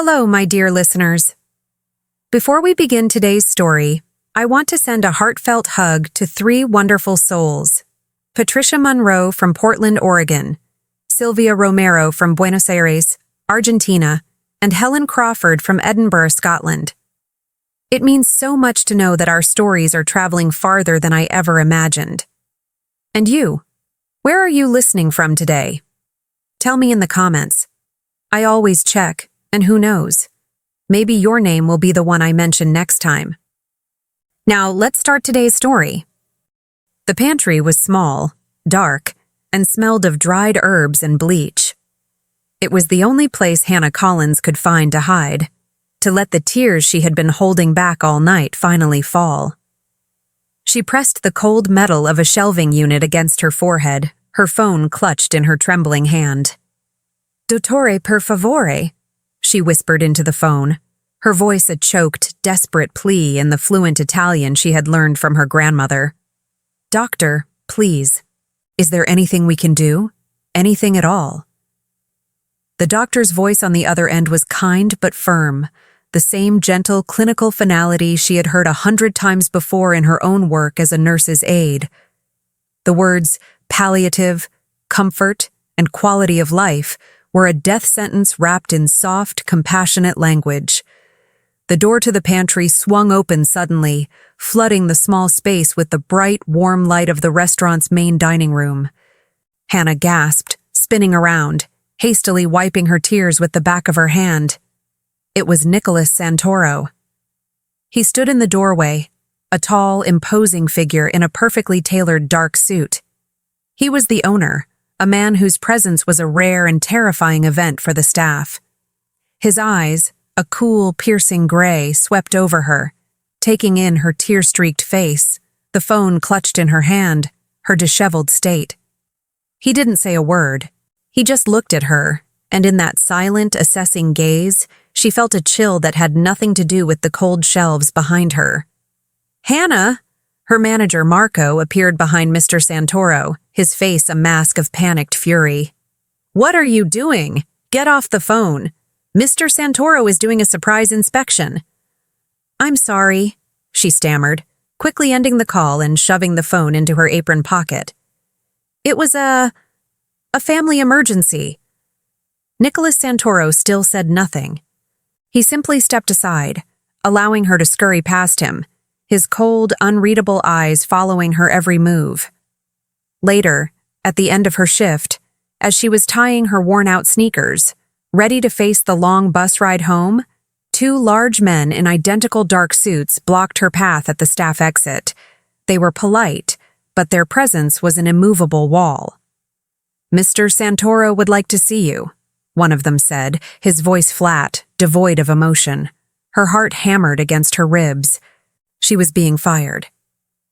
Hello, my dear listeners. Before we begin today's story, I want to send a heartfelt hug to three wonderful souls: Patricia Monroe from Portland, Oregon, Sylvia Romero from Buenos Aires, Argentina, and Helen Crawford from Edinburgh, Scotland. It means so much to know that our stories are traveling farther than I ever imagined. And you? Where are you listening from today? Tell me in the comments. I always check, and who knows? Maybe your name will be the one I mention next time. Now, let's start today's story. The pantry was small, dark, and smelled of dried herbs and bleach. It was the only place Hannah Collins could find to hide, to let the tears she had been holding back all night finally fall. She pressed the cold metal of a shelving unit against her forehead, her phone clutched in her trembling hand. "Dottore, per favore," she whispered into the phone, her voice a choked, desperate plea in the fluent Italian she had learned from her grandmother. "Doctor, please. Is there anything we can do? Anything at all?" The doctor's voice on the other end was kind but firm, the same gentle clinical finality she had heard 100 times before in her own work as a nurse's aide. The words palliative, comfort, and quality of life were a death sentence wrapped in soft, compassionate language. The door to the pantry swung open suddenly, flooding the small space with the bright, warm light of the restaurant's main dining room. Hannah gasped, spinning around, hastily wiping her tears with the back of her hand. It was Nicholas Santoro. He stood in the doorway, a tall, imposing figure in a perfectly tailored dark suit. He was the owner, a man whose presence was a rare and terrifying event for the staff. His eyes, a cool, piercing gray, swept over her, taking in her tear-streaked face, the phone clutched in her hand, her disheveled state. He didn't say a word. He just looked at her, and in that silent, assessing gaze, she felt a chill that had nothing to do with the cold shelves behind her. "Hannah!" Her manager, Marco, appeared behind Mr. Santoro, his face a mask of panicked fury. "What are you doing? Get off the phone. Mr. Santoro is doing a surprise inspection." "I'm sorry," she stammered, quickly ending the call and shoving the phone into her apron pocket. "It was a family emergency." Nicholas Santoro still said nothing. He simply stepped aside, allowing her to scurry past him, his cold, unreadable eyes following her every move. Later, at the end of her shift, as she was tying her worn-out sneakers, ready to face the long bus ride home, two large men in identical dark suits blocked her path at the staff exit. They were polite, but their presence was an immovable wall. "Mr. Santoro would like to see you," one of them said, his voice flat, devoid of emotion. Her heart hammered against her ribs. She was being fired.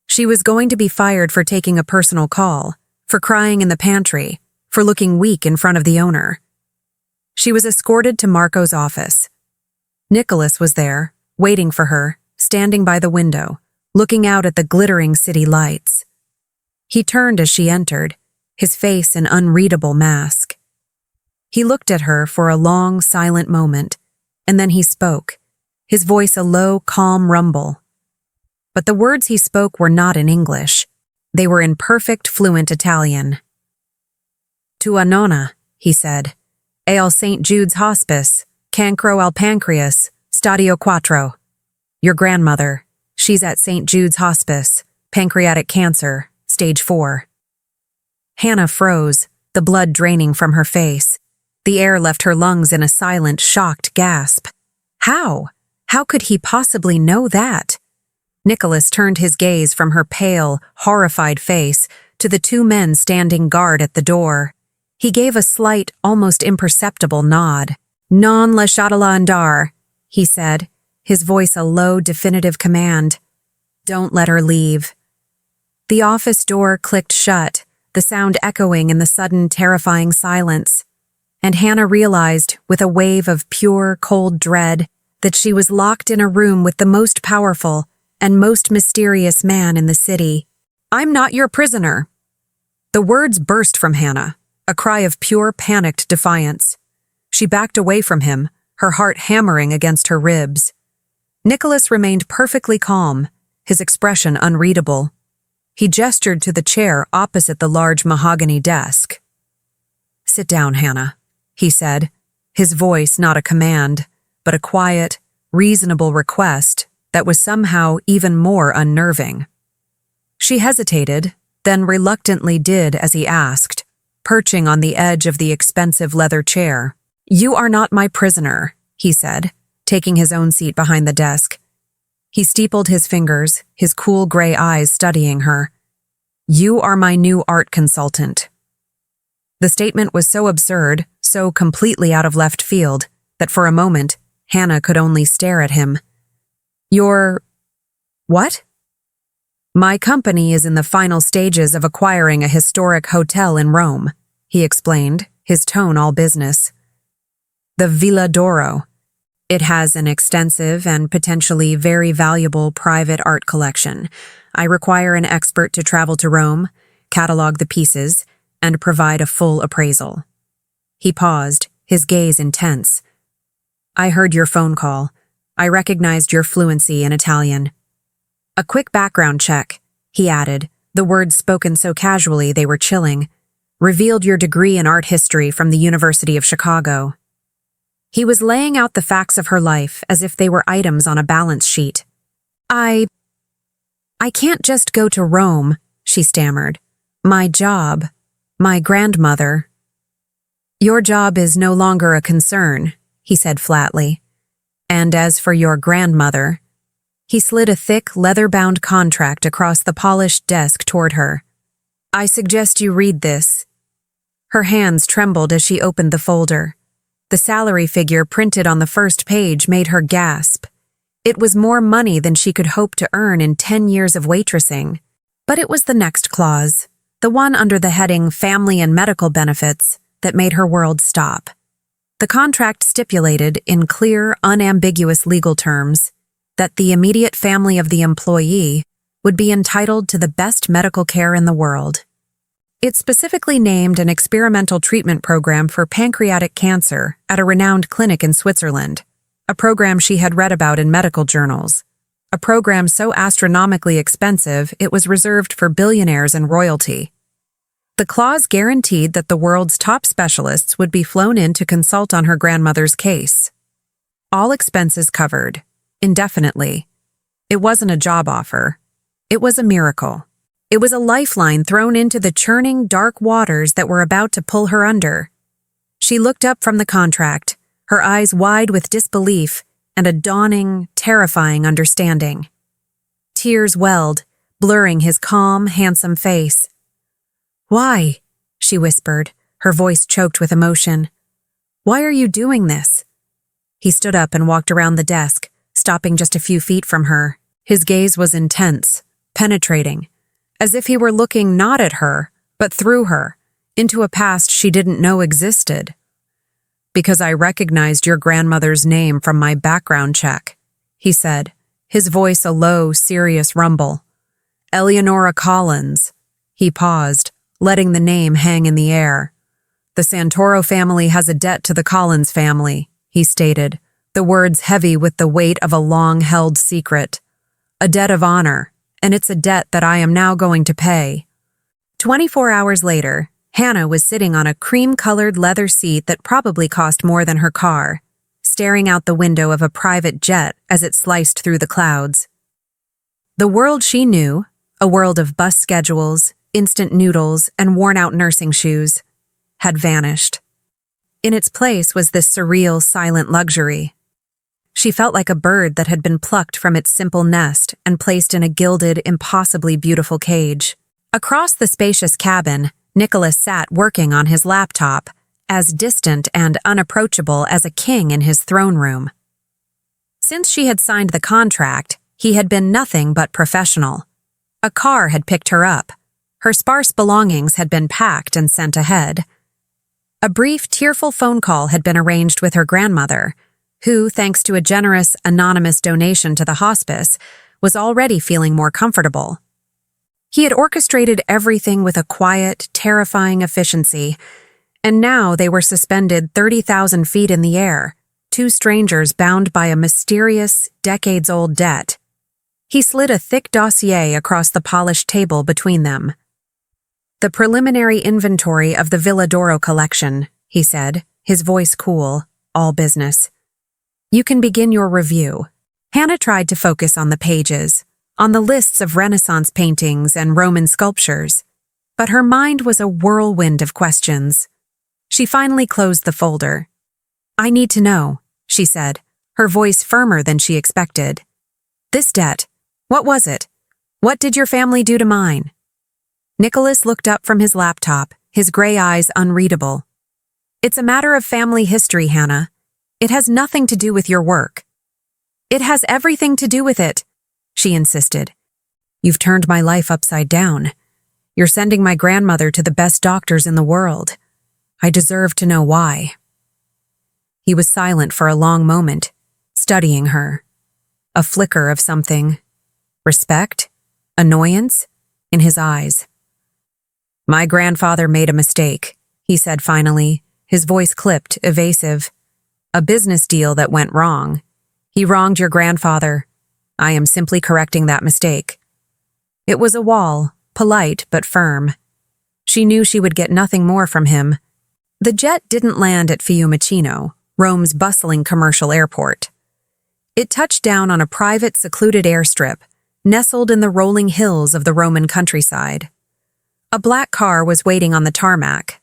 She was going to be fired for taking a personal call, for crying in the pantry, for looking weak in front of the owner. She was escorted to Marco's office. Nicholas was there, waiting for her, standing by the window, looking out at the glittering city lights. He turned as she entered, his face an unreadable mask. He looked at her for a long, silent moment, and then he spoke, his voice a low, calm rumble. But the words he spoke were not in English. They were in perfect, fluent Italian. "Tua nonna," he said, "è al St. Jude's Hospice, cancro al pancreas, stadio 4. Your grandmother, she's at St. Jude's Hospice, pancreatic cancer, stage 4. Hannah froze, the blood draining from her face. The air left her lungs in a silent, shocked gasp. How? How could he possibly know that? Nicholas turned his gaze from her pale, horrified face to the two men standing guard at the door. He gave a slight, almost imperceptible nod. "Non lasciatela andare," he said, his voice a low, definitive command. "Don't let her leave." The office door clicked shut, the sound echoing in the sudden, terrifying silence. And Hannah realized, with a wave of pure, cold dread, that she was locked in a room with the most powerful and most mysterious man in the city. "I'm not your prisoner." The words burst from Hannah, a cry of pure, panicked defiance. She backed away from him, her heart hammering against her ribs. Nicholas remained perfectly calm, his expression unreadable. He gestured to the chair opposite the large mahogany desk. "Sit down, Hannah," he said, his voice not a command, but a quiet, reasonable request that was somehow even more unnerving. She hesitated, then reluctantly did as he asked, perching on the edge of the expensive leather chair. "You are not my prisoner," he said, taking his own seat behind the desk. He steepled his fingers, his cool gray eyes studying her. "You are my new art consultant." The statement was so absurd, so completely out of left field, that for a moment, Hannah could only stare at him. "You're... what?" "My company is in the final stages of acquiring a historic hotel in Rome," he explained, his tone all business. "The Villa d'Oro. It has an extensive and potentially very valuable private art collection. I require an expert to travel to Rome, catalog the pieces, and provide a full appraisal." He paused, his gaze intense. "I heard your phone call. I recognized your fluency in Italian." "A quick background check," he added, the words spoken so casually they were chilling, "revealed your degree in art history from the University of Chicago." He was laying out the facts of her life as if they were items on a balance sheet. I can't just go to Rome," she stammered. "My job. My grandmother." "Your job is no longer a concern," he said flatly. "And as for your grandmother..." He slid a thick, leather-bound contract across the polished desk toward her. "I suggest you read this." Her hands trembled as she opened the folder. The salary figure printed on the first page made her gasp. It was more money than she could hope to earn in 10 years of waitressing. But it was the next clause, the one under the heading Family and Medical Benefits, that made her world stop. The contract stipulated, in clear, unambiguous legal terms, that the immediate family of the employee would be entitled to the best medical care in the world. It specifically named an experimental treatment program for pancreatic cancer at a renowned clinic in Switzerland, a program she had read about in medical journals, a program so astronomically expensive it was reserved for billionaires and royalty. The clause guaranteed that the world's top specialists would be flown in to consult on her grandmother's case. All expenses covered, indefinitely. It wasn't a job offer. It was a miracle. It was a lifeline thrown into the churning, dark waters that were about to pull her under. She looked up from the contract, her eyes wide with disbelief and a dawning, terrifying understanding. Tears welled, blurring his calm, handsome face. "Why?" she whispered, her voice choked with emotion. "Why are you doing this?" He stood up and walked around the desk, stopping just a few feet from her. His gaze was intense, penetrating, as if he were looking not at her, but through her, into a past she didn't know existed. "Because I recognized your grandmother's name from my background check," he said, his voice a low, serious rumble. "Eleonora Collins." He paused, letting the name hang in the air. "The Santoro family has a debt to the Collins family," he stated, the words heavy with the weight of a long-held secret. "A debt of honor, and it's a debt that I am now going to pay." 24 hours later, Hannah was sitting on a cream-colored leather seat that probably cost more than her car, staring out the window of a private jet as it sliced through the clouds. The world she knew, a world of bus schedules, instant noodles, and worn-out nursing shoes, had vanished. In its place was this surreal, silent luxury. She felt like a bird that had been plucked from its simple nest and placed in a gilded, impossibly beautiful cage. Across the spacious cabin, Nicholas sat working on his laptop, as distant and unapproachable as a king in his throne room. Since she had signed the contract, he had been nothing but professional. A car had picked her up. Her sparse belongings had been packed and sent ahead. A brief, tearful phone call had been arranged with her grandmother, who, thanks to a generous, anonymous donation to the hospice, was already feeling more comfortable. He had orchestrated everything with a quiet, terrifying efficiency, and now they were suspended 30,000 feet in the air, two strangers bound by a mysterious, decades-old debt. He slid a thick dossier across the polished table between them. "The preliminary inventory of the Villa d'Oro collection," he said, his voice cool, all business. "You can begin your review." Hannah tried to focus on the pages, on the lists of Renaissance paintings and Roman sculptures, but her mind was a whirlwind of questions. She finally closed the folder. "I need to know," she said, her voice firmer than she expected. "This debt, what was it? What did your family do to mine?" Nicholas looked up from his laptop, his gray eyes unreadable. "It's a matter of family history, Hannah. It has nothing to do with your work." "It has everything to do with it," she insisted. "You've turned my life upside down. You're sending my grandmother to the best doctors in the world. I deserve to know why." He was silent for a long moment, studying her. A flicker of something, respect, annoyance, in his eyes. "My grandfather made a mistake," he said finally, his voice clipped, evasive. "A business deal that went wrong. He wronged your grandfather. I am simply correcting that mistake." It was a wall, polite but firm. She knew she would get nothing more from him. The jet didn't land at Fiumicino, Rome's bustling commercial airport. It touched down on a private, secluded airstrip, nestled in the rolling hills of the Roman countryside. A black car was waiting on the tarmac.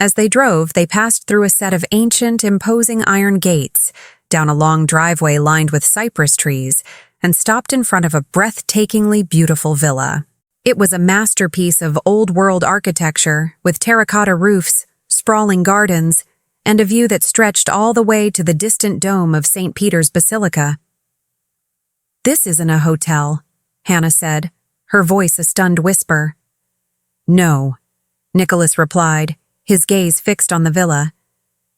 As they drove, they passed through a set of ancient, imposing iron gates, down a long driveway lined with cypress trees, and stopped in front of a breathtakingly beautiful villa. It was a masterpiece of old-world architecture, with terracotta roofs, sprawling gardens, and a view that stretched all the way to the distant dome of St. Peter's Basilica. "This isn't a hotel," Hannah said, her voice a stunned whisper. "No," Nicholas replied, his gaze fixed on the villa.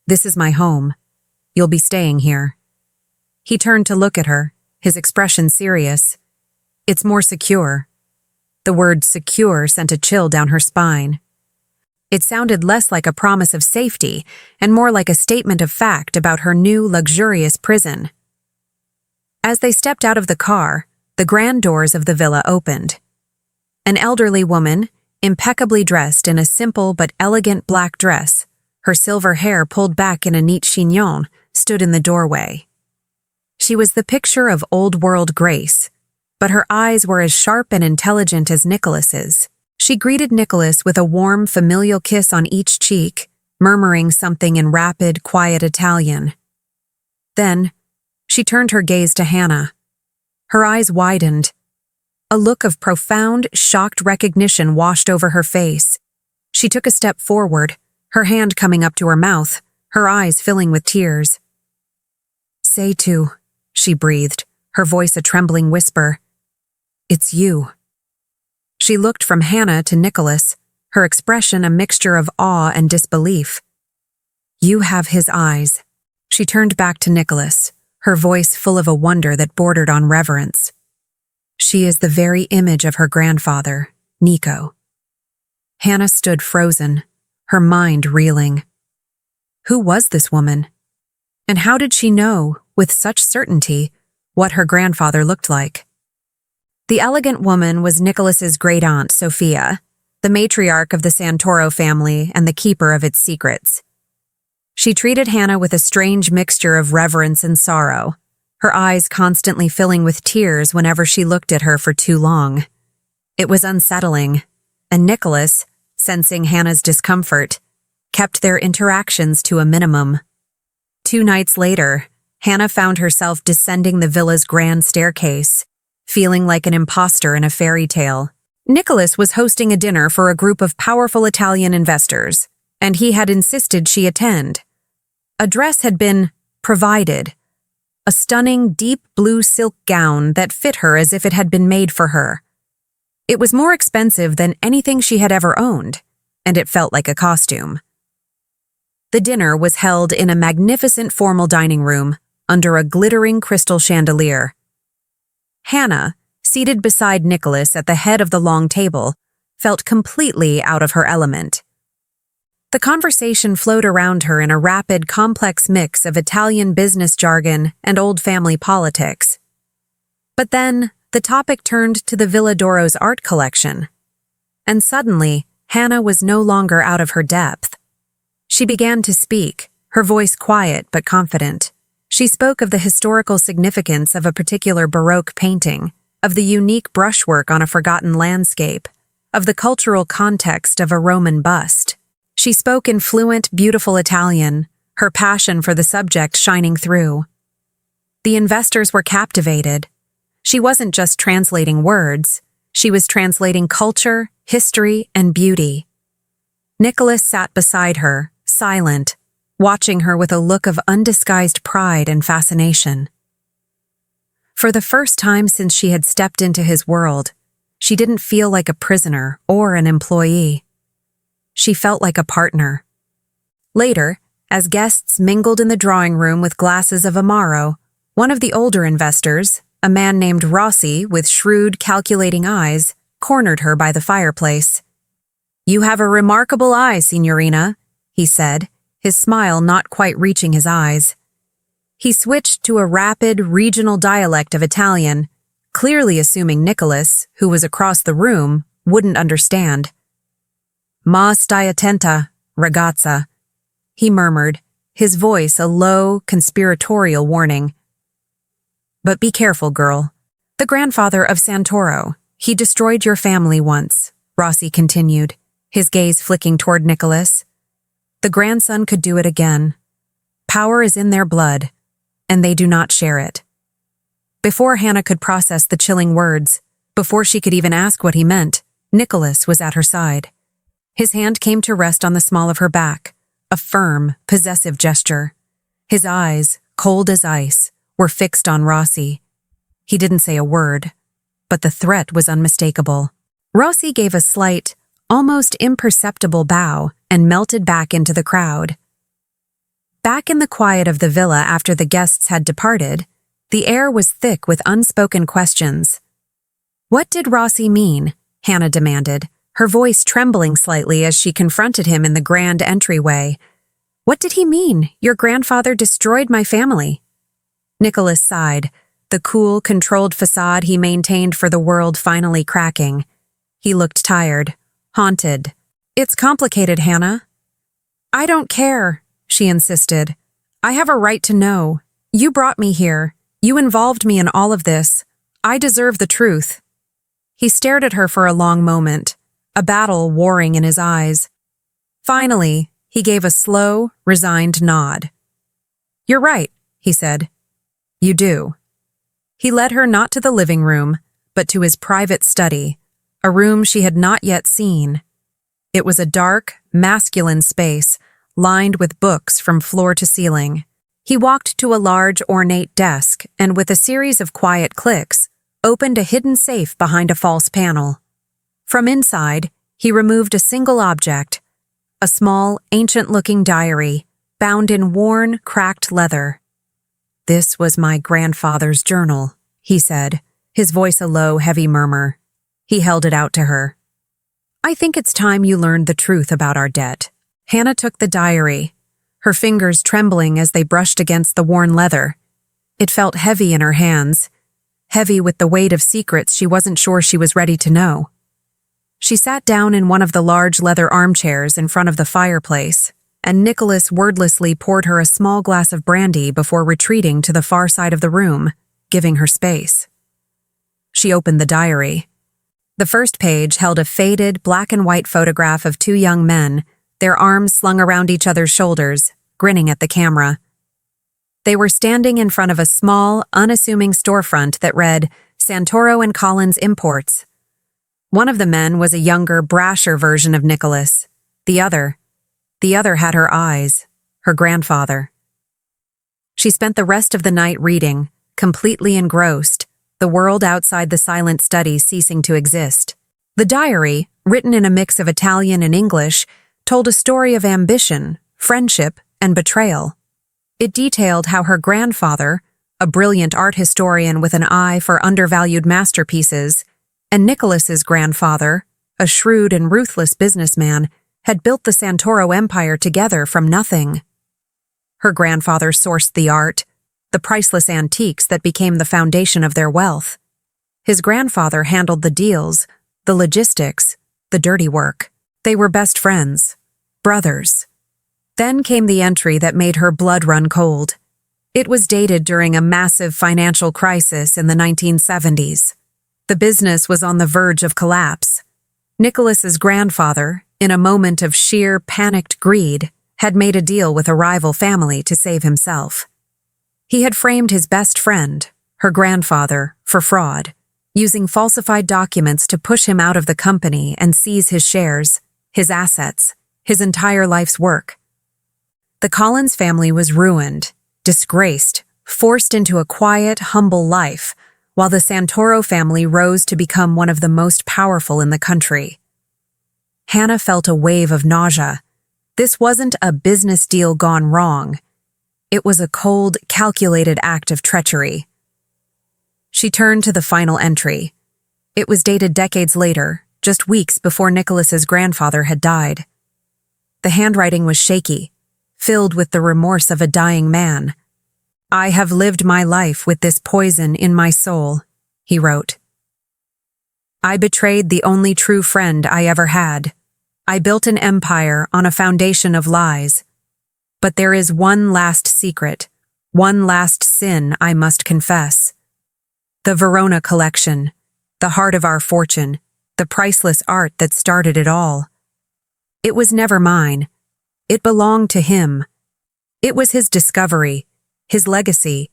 "This is my home. You'll be staying here." He turned to look at her, his expression serious. "It's more secure." The word secure sent a chill down her spine. It sounded less like a promise of safety and more like a statement of fact about her new, luxurious prison. As they stepped out of the car, the grand doors of the villa opened. An elderly woman, impeccably dressed in a simple but elegant black dress, her silver hair pulled back in a neat chignon, stood in the doorway. She was the picture of old-world grace, but her eyes were as sharp and intelligent as Nicholas's. She greeted Nicholas with a warm, familial kiss on each cheek, murmuring something in rapid, quiet Italian. Then, she turned her gaze to Hannah. Her eyes widened. A look of profound, shocked recognition washed over her face. She took a step forward, her hand coming up to her mouth, her eyes filling with tears. "Seitu," she breathed, her voice a trembling whisper. "It's you." She looked from Hannah to Nicholas, her expression a mixture of awe and disbelief. "You have his eyes." She turned back to Nicholas, her voice full of a wonder that bordered on reverence. "She is the very image of her grandfather, Nico." Hannah stood frozen, her mind reeling. Who was this woman? And how did she know, with such certainty, what her grandfather looked like? The elegant woman was Nicholas's great-aunt, Sophia, the matriarch of the Santoro family and the keeper of its secrets. She treated Hannah with a strange mixture of reverence and sorrow, her eyes constantly filling with tears whenever she looked at her for too long. It was unsettling, and Nicholas, sensing Hannah's discomfort, kept their interactions to a minimum. 2 nights later, Hannah found herself descending the villa's grand staircase, feeling like an imposter in a fairy tale. Nicholas was hosting a dinner for a group of powerful Italian investors, and he had insisted she attend. A dress had been provided, a stunning deep blue silk gown that fit her as if it had been made for her. It was more expensive than anything she had ever owned, and it felt like a costume. The dinner was held in a magnificent formal dining room under a glittering crystal chandelier. Hannah, seated beside Nicholas at the head of the long table, felt completely out of her element. The conversation flowed around her in a rapid, complex mix of Italian business jargon and old family politics. But then, the topic turned to the Villa d'Oro's art collection. And suddenly, Hannah was no longer out of her depth. She began to speak, her voice quiet but confident. She spoke of the historical significance of a particular Baroque painting, of the unique brushwork on a forgotten landscape, of the cultural context of a Roman bust. She spoke in fluent, beautiful Italian, her passion for the subject shining through. The investors were captivated. She wasn't just translating words, she was translating culture, history, and beauty. Nicholas sat beside her, silent, watching her with a look of undisguised pride and fascination. For the first time since she had stepped into his world, she didn't feel like a prisoner or an employee. She felt like a partner. Later, as guests mingled in the drawing room with glasses of Amaro, one of the older investors, a man named Rossi with shrewd, calculating eyes, cornered her by the fireplace. "You have a remarkable eye, Signorina," he said, his smile not quite reaching his eyes. He switched to a rapid, regional dialect of Italian, clearly assuming Nicholas, who was across the room, wouldn't understand. "Ma stai attenta, ragazza," he murmured, his voice a low, conspiratorial warning. "But be careful, girl. The grandfather of Santoro, he destroyed your family once," Rossi continued, his gaze flicking toward Nicholas. "The grandson could do it again. Power is in their blood, and they do not share it." Before Hannah could process the chilling words, before she could even ask what he meant, Nicholas was at her side. His hand came to rest on the small of her back, a firm, possessive gesture. His eyes, cold as ice, were fixed on Rossi. He didn't say a word, but the threat was unmistakable. Rossi gave a slight, almost imperceptible bow and melted back into the crowd. Back in the quiet of the villa after the guests had departed, the air was thick with unspoken questions. "What did Rossi mean?" Hannah demanded, her voice trembling slightly as she confronted him in the grand entryway. "What did he mean? Your grandfather destroyed my family." Nicholas sighed, the cool, controlled facade he maintained for the world finally cracking. He looked tired, haunted. "It's complicated, Hannah." "I don't care," she insisted. "I have a right to know. You brought me here. You involved me in all of this. I deserve the truth." He stared at her for a long moment, a battle warring in his eyes. Finally, he gave a slow, resigned nod. "You're right," he said. "You do." He led her not to the living room, but to his private study, a room she had not yet seen. It was a dark, masculine space, lined with books from floor to ceiling. He walked to a large, ornate desk and, with a series of quiet clicks, opened a hidden safe behind a false panel. From inside, he removed a single object, a small, ancient-looking diary, bound in worn, cracked leather. "This was my grandfather's journal," he said, his voice a low, heavy murmur. He held it out to her. "I think it's time you learned the truth about our debt." Hannah took the diary, her fingers trembling as they brushed against the worn leather. It felt heavy in her hands, heavy with the weight of secrets she wasn't sure she was ready to know. She sat down in one of the large leather armchairs in front of the fireplace, and Nicholas wordlessly poured her a small glass of brandy before retreating to the far side of the room, giving her space. She opened the diary. The first page held a faded, black-and-white photograph of two young men, their arms slung around each other's shoulders, grinning at the camera. They were standing in front of a small, unassuming storefront that read, "Santoro and Collins Imports." One of the men was a younger, brasher version of Nicholas. The other had her eyes, her grandfather. She spent the rest of the night reading, completely engrossed, the world outside the silent study ceasing to exist. The diary, written in a mix of Italian and English, told a story of ambition, friendship, and betrayal. It detailed how her grandfather, a brilliant art historian with an eye for undervalued masterpieces, and Nicholas's grandfather, a shrewd and ruthless businessman, had built the Santoro Empire together from nothing. Her grandfather sourced the art, the priceless antiques that became the foundation of their wealth. His grandfather handled the deals, the logistics, the dirty work. They were best friends, brothers. Then came the entry that made her blood run cold. It was dated during a massive financial crisis in the 1970s. The business was on the verge of collapse. Nicholas's grandfather, in a moment of sheer panicked greed, had made a deal with a rival family to save himself. He had framed his best friend, her grandfather, for fraud, using falsified documents to push him out of the company and seize his shares, his assets, his entire life's work. The Collins family was ruined, disgraced, forced into a quiet, humble life, while the Santoro family rose to become one of the most powerful in the country. Hannah felt a wave of nausea. This wasn't a business deal gone wrong. It was a cold, calculated act of treachery. She turned to the final entry. It was dated decades later, just weeks before Nicholas's grandfather had died. The handwriting was shaky, filled with the remorse of a dying man. "I have lived my life with this poison in my soul," he wrote. "I betrayed the only true friend I ever had. I built an empire on a foundation of lies. But there is one last secret, one last sin I must confess. The Verona collection, the heart of our fortune, the priceless art that started it all. It was never mine. It belonged to him. It was his discovery, his legacy.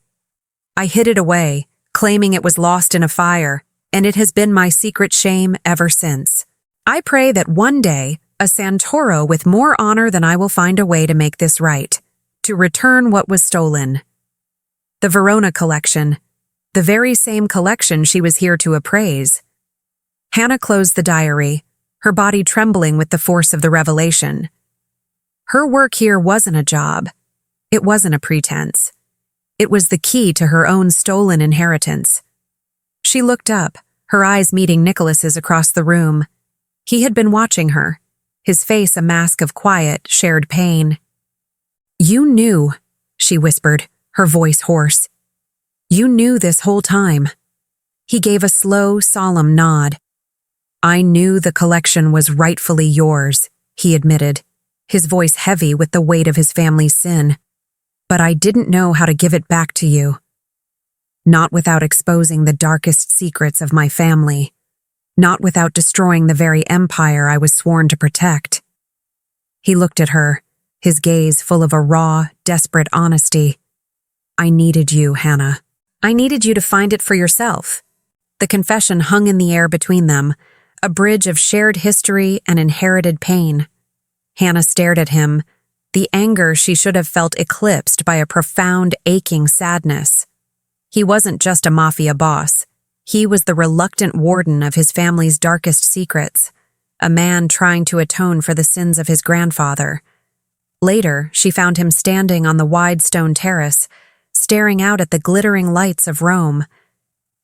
I hid it away, claiming it was lost in a fire, and it has been my secret shame ever since. I pray that one day, a Santoro with more honor than I will find a way to make this right, to return what was stolen. The Verona collection, the very same collection she was here to appraise." Hannah closed the diary, her body trembling with the force of the revelation. Her work here wasn't a job. It wasn't a pretense. It was the key to her own stolen inheritance. She looked up, her eyes meeting Nicholas's across the room. He had been watching her, his face a mask of quiet, shared pain. "You knew," she whispered, her voice hoarse. "You knew this whole time." He gave a slow, solemn nod. "I knew the collection was rightfully yours," he admitted, his voice heavy with the weight of his family's sin. "But I didn't know how to give it back to you. Not without exposing the darkest secrets of my family. Not without destroying the very empire I was sworn to protect." He looked at her, his gaze full of a raw, desperate honesty. "I needed you, Hannah. I needed you to find it for yourself." The confession hung in the air between them, a bridge of shared history and inherited pain. Hannah stared at him, the anger she should have felt eclipsed by a profound, aching sadness. He wasn't just a mafia boss. He was the reluctant warden of his family's darkest secrets, a man trying to atone for the sins of his grandfather. Later, she found him standing on the wide stone terrace, staring out at the glittering lights of Rome.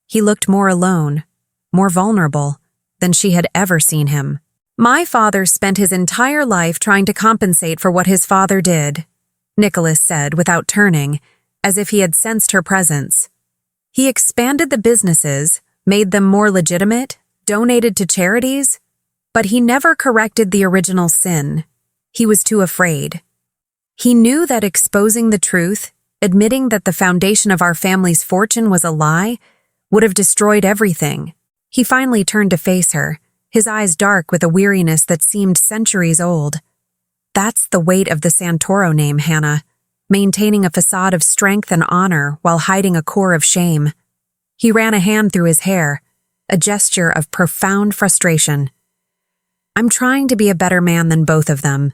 He looked more alone, more vulnerable, than she had ever seen him. "My father spent his entire life trying to compensate for what his father did," Nicholas said without turning, as if he had sensed her presence. "He expanded the businesses, made them more legitimate, donated to charities, but he never corrected the original sin. He was too afraid. He knew that exposing the truth, admitting that the foundation of our family's fortune was a lie, would have destroyed everything." He finally turned to face her, his eyes dark with a weariness that seemed centuries old. "That's the weight of the Santoro name, Hannah. Maintaining a facade of strength and honor while hiding a core of shame." He ran a hand through his hair, a gesture of profound frustration. "I'm trying to be a better man than both of them,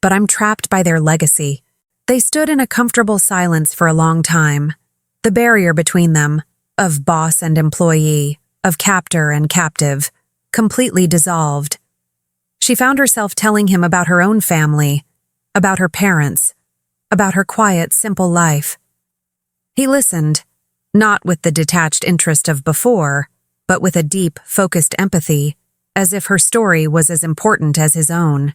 but I'm trapped by their legacy." They stood in a comfortable silence for a long time. The barrier between them, of boss and employee, of captor and captive, completely dissolved. She found herself telling him about her own family, about her parents, about her quiet, simple life. He listened, not with the detached interest of before, but with a deep, focused empathy, as if her story was as important as his own.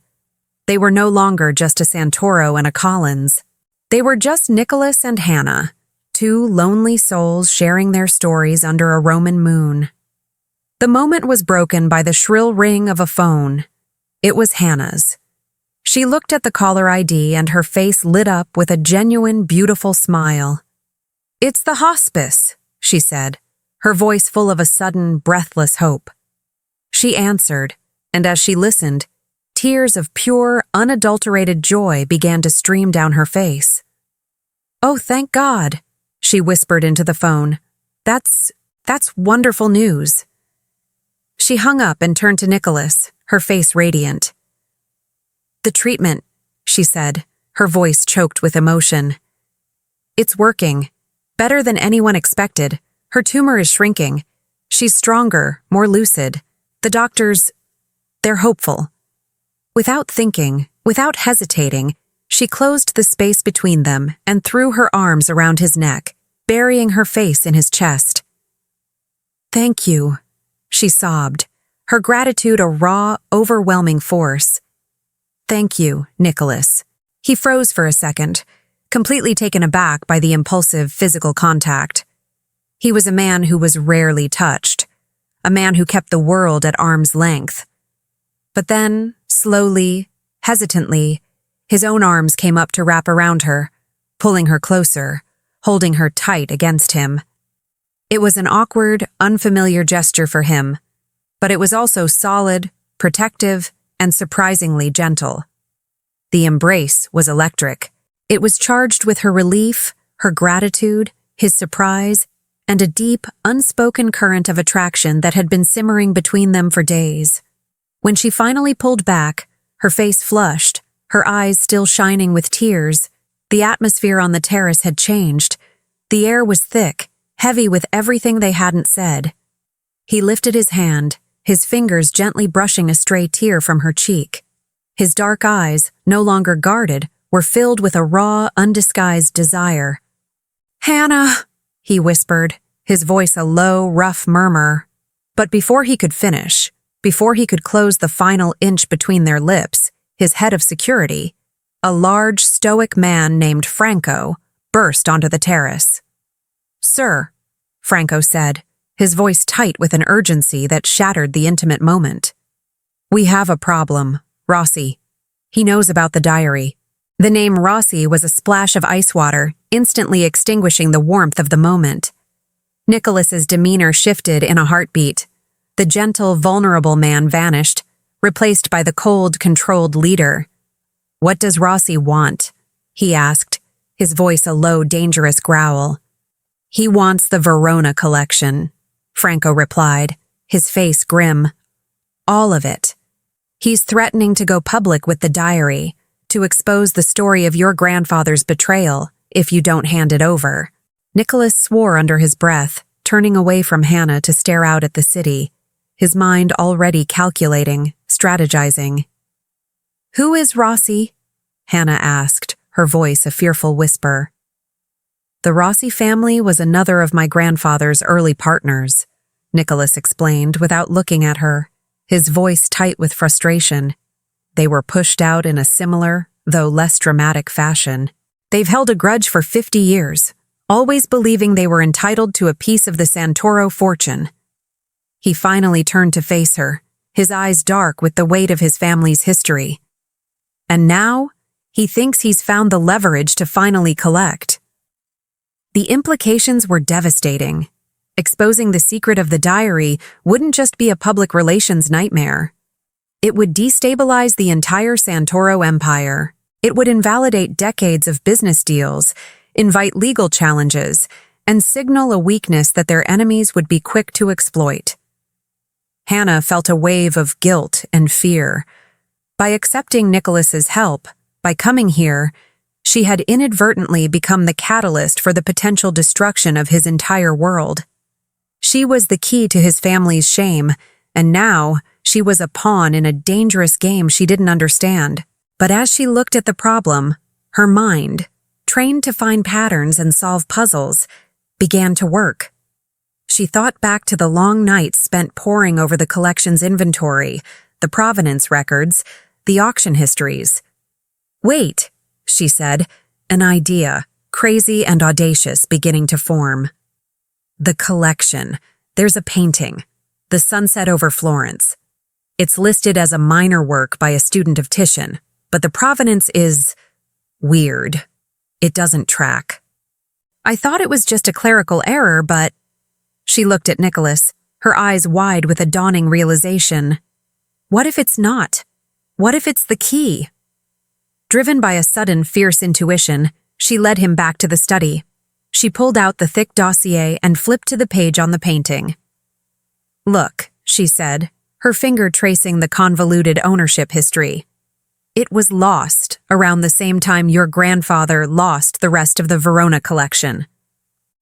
They were no longer just a Santoro and a Collins. They were just Nicholas and Hannah, two lonely souls sharing their stories under a Roman moon. The moment was broken by the shrill ring of a phone. It was Hannah's. She looked at the caller ID and her face lit up with a genuine, beautiful smile. "It's the hospice," she said, her voice full of a sudden, breathless hope. She answered, and as she listened, tears of pure, unadulterated joy began to stream down her face. "Oh, thank God," she whispered into the phone. That's wonderful news." She hung up and turned to Nicholas, her face radiant. "The treatment," she said, her voice choked with emotion. "It's working. Better than anyone expected. Her tumor is shrinking. She's stronger, more lucid. The doctors, they're hopeful." Without thinking, without hesitating, she closed the space between them and threw her arms around his neck, burying her face in his chest. "Thank you," she sobbed, her gratitude a raw, overwhelming force. "Thank you, Nicholas." He froze for a second, completely taken aback by the impulsive physical contact. He was a man who was rarely touched, a man who kept the world at arm's length. But then, slowly, hesitantly, his own arms came up to wrap around her, pulling her closer, holding her tight against him. It was an awkward, unfamiliar gesture for him, but it was also solid, protective, and surprisingly gentle. The embrace was electric. It was charged with her relief, her gratitude, his surprise, and a deep, unspoken current of attraction that had been simmering between them for days. When she finally pulled back, her face flushed, her eyes still shining with tears, the atmosphere on the terrace had changed. The air was thick, heavy with everything they hadn't said. He lifted his hand, his fingers gently brushing a stray tear from her cheek. His dark eyes, no longer guarded, were filled with a raw, undisguised desire. "Hannah," he whispered, his voice a low, rough murmur. But before he could finish, before he could close the final inch between their lips, his head of security, a large, stoic man named Franco, burst onto the terrace. "Sir," Franco said, his voice tight with an urgency that shattered the intimate moment. "We have a problem, Rossi. He knows about the diary." The name Rossi was a splash of ice water, instantly extinguishing the warmth of the moment. Nicholas's demeanor shifted in a heartbeat. The gentle, vulnerable man vanished, replaced by the cold, controlled leader. "What does Rossi want?" he asked, his voice a low, dangerous growl. "He wants the Verona collection," Franco replied, his face grim. "All of it. He's threatening to go public with the diary, to expose the story of your grandfather's betrayal if you don't hand it over." Nicholas swore under his breath, turning away from Hannah to stare out at the city, his mind already calculating, strategizing. "Who is Rossi?" Hannah asked, her voice a fearful whisper. "The Rossi family was another of my grandfather's early partners," Nicholas explained without looking at her, his voice tight with frustration. "They were pushed out in a similar, though less dramatic fashion. They've held a grudge for 50 years, always believing they were entitled to a piece of the Santoro fortune." He finally turned to face her, his eyes dark with the weight of his family's history. And now, he thinks he's found the leverage to finally collect. The implications were devastating. Exposing the secret of the diary wouldn't just be a public relations nightmare. It would destabilize the entire Santoro empire. It would invalidate decades of business deals, invite legal challenges, and signal a weakness that their enemies would be quick to exploit. Hannah felt a wave of guilt and fear. By accepting Nicholas's help, by coming here, she had inadvertently become the catalyst for the potential destruction of his entire world. She was the key to his family's shame, and now she was a pawn in a dangerous game she didn't understand. But as she looked at the problem, her mind, trained to find patterns and solve puzzles, began to work. She thought back to the long nights spent poring over the collection's inventory, the provenance records, the auction histories. "Wait," she said, an idea, crazy and audacious, beginning to form. "The collection. There's a painting. The Sunset over Florence. It's listed as a minor work by a student of Titian, but the provenance is weird. It doesn't track." "I thought it was just a clerical error, but—" She looked at Nicholas, her eyes wide with a dawning realization. What if it's not? What if it's the key? Driven by a sudden, fierce intuition, she led him back to the study. She pulled out the thick dossier and flipped to the page on the painting. "Look," she said, her finger tracing the convoluted ownership history. "It was lost around the same time your grandfather lost the rest of the Verona collection.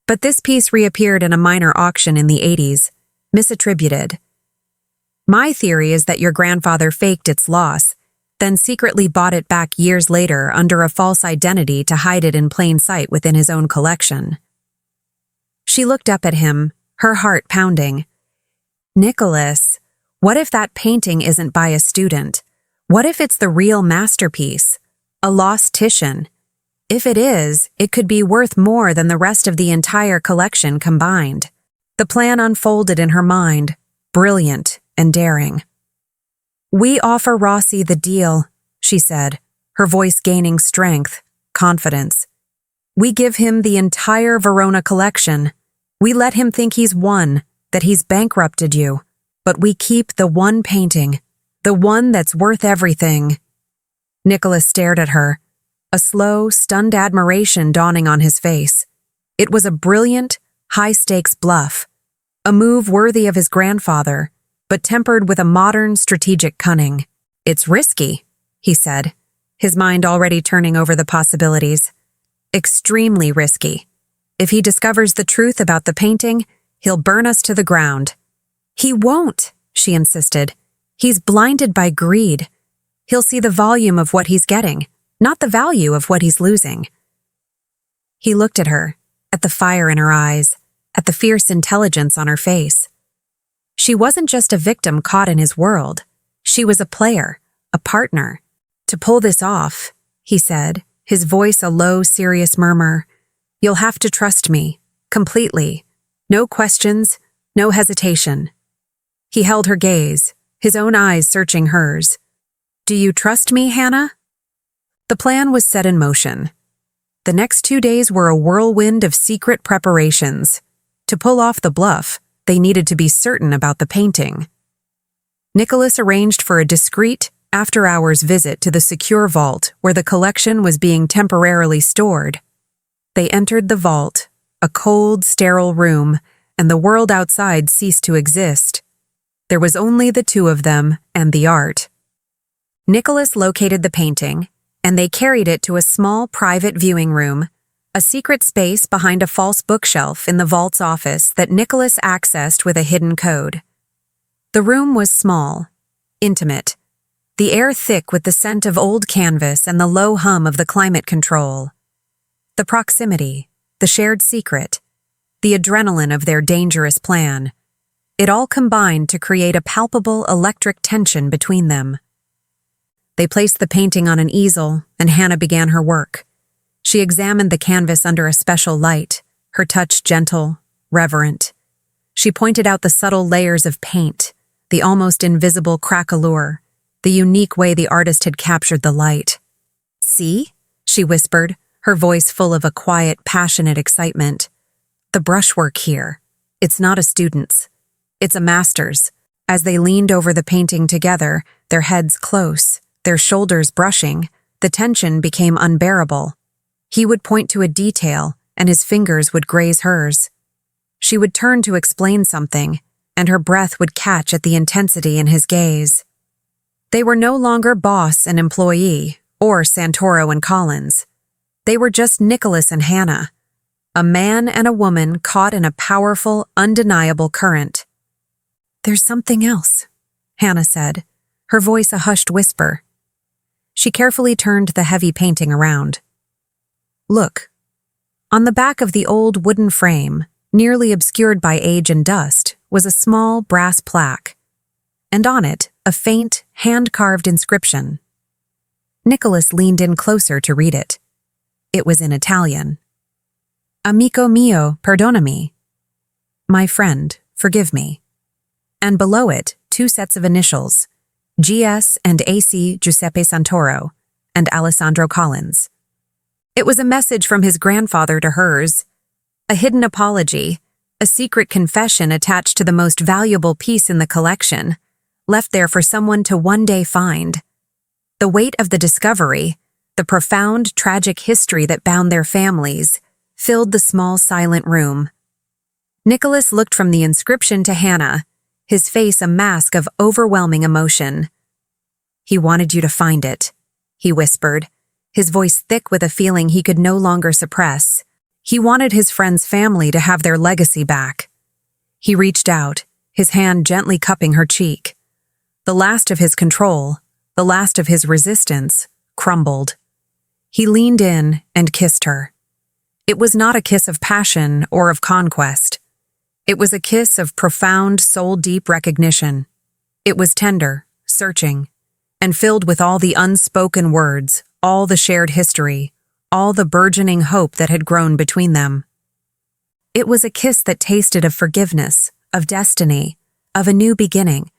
But this piece reappeared in a minor auction in the 80s, misattributed. My theory is that your grandfather faked its loss, then secretly bought it back years later under a false identity to hide it in plain sight within his own collection." She looked up at him, her heart pounding. "Nicholas, what if that painting isn't by a student? What if it's the real masterpiece? A lost Titian? If it is, it could be worth more than the rest of the entire collection combined." The plan unfolded in her mind, brilliant and daring. "We offer Rossi the deal," she said, her voice gaining strength, confidence. "We give him the entire Verona collection. We let him think he's won, that he's bankrupted you. But we keep the one painting, the one that's worth everything." Nicholas stared at her, a slow, stunned admiration dawning on his face. It was a brilliant, high-stakes bluff, a move worthy of his grandfather, but tempered with a modern, strategic cunning. "It's risky," he said, his mind already turning over the possibilities. "Extremely risky. If he discovers the truth about the painting, he'll burn us to the ground." "He won't," she insisted. "He's blinded by greed. He'll see the volume of what he's getting, not the value of what he's losing." He looked at her, at the fire in her eyes, at the fierce intelligence on her face. She wasn't just a victim caught in his world. She was a player, a partner. "To pull this off," he said, his voice a low, serious murmur, "you'll have to trust me, completely. No questions, no hesitation." He held her gaze, his own eyes searching hers. "Do you trust me, Hannah?" The plan was set in motion. The next 2 days were a whirlwind of secret preparations. To pull off the bluff, they needed to be certain about the painting. Nicholas arranged for a discreet, after-hours visit to the secure vault where the collection was being temporarily stored. They entered the vault, a cold, sterile room, and the world outside ceased to exist. There was only the two of them and the art. Nicholas located the painting, and they carried it to a small private viewing room, a secret space behind a false bookshelf in the vault's office that Nicholas accessed with a hidden code. The room was small, intimate, the air thick with the scent of old canvas and the low hum of the climate control. The proximity, the shared secret, the adrenaline of their dangerous plan, it all combined to create a palpable electric tension between them. They placed the painting on an easel, and Hannah began her work. She examined the canvas under a special light, her touch gentle, reverent. She pointed out the subtle layers of paint, the almost invisible craquelure, the unique way the artist had captured the light. "See?" she whispered, her voice full of a quiet, passionate excitement. "The brushwork here. It's not a student's. It's a master's." As they leaned over the painting together, their heads close, their shoulders brushing, the tension became unbearable. He would point to a detail, and his fingers would graze hers. She would turn to explain something, and her breath would catch at the intensity in his gaze. They were no longer boss and employee, or Santoro and Collins. They were just Nicholas and Hannah, a man and a woman caught in a powerful, undeniable current. "There's something else," Hannah said, her voice a hushed whisper. She carefully turned the heavy painting around. "Look." On the back of the old wooden frame, nearly obscured by age and dust, was a small brass plaque, and on it a faint, hand-carved inscription, Nicholas leaned in closer to read it. It was in Italian. Amico mio, perdonami. My friend, forgive me. And below it, 2 sets of initials, GS and AC Giuseppe Santoro, and Alessandro Collins. It was a message from his grandfather to hers, a hidden apology, a secret confession attached to the most valuable piece in the collection, left there for someone to one day find. The weight of the discovery, the profound, tragic history that bound their families, filled the small, silent room. Nicholas looked from the inscription to Hannah, his face a mask of overwhelming emotion. He wanted you to find it, he whispered, his voice thick with a feeling he could no longer suppress. He wanted his friend's family to have their legacy back. He reached out, his hand gently cupping her cheek. The last of his control, the last of his resistance, crumbled. He leaned in and kissed her. It was not a kiss of passion or of conquest. It was a kiss of profound, soul-deep recognition. It was tender, searching, and filled with all the unspoken words, all the shared history, all the burgeoning hope that had grown between them. It was a kiss that tasted of forgiveness, of destiny, of a new beginning.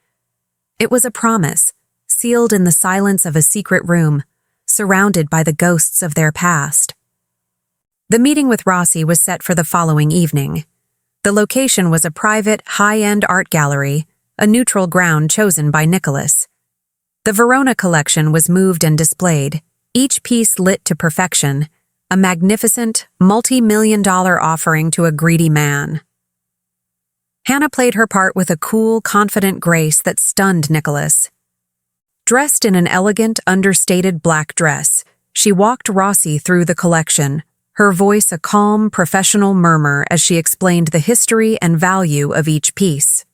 It was a promise, sealed in the silence of a secret room, surrounded by the ghosts of their past. The meeting with Rossi was set for the following evening. The location was a private, high-end art gallery, a neutral ground chosen by Nicholas. The Verona collection was moved and displayed, each piece lit to perfection, a magnificent, multi-million-dollar offering to a greedy man. Hannah played her part with a cool, confident grace that stunned Nicholas. Dressed in an elegant, understated black dress, she walked Rossi through the collection, her voice a calm, professional murmur as she explained the history and value of each piece.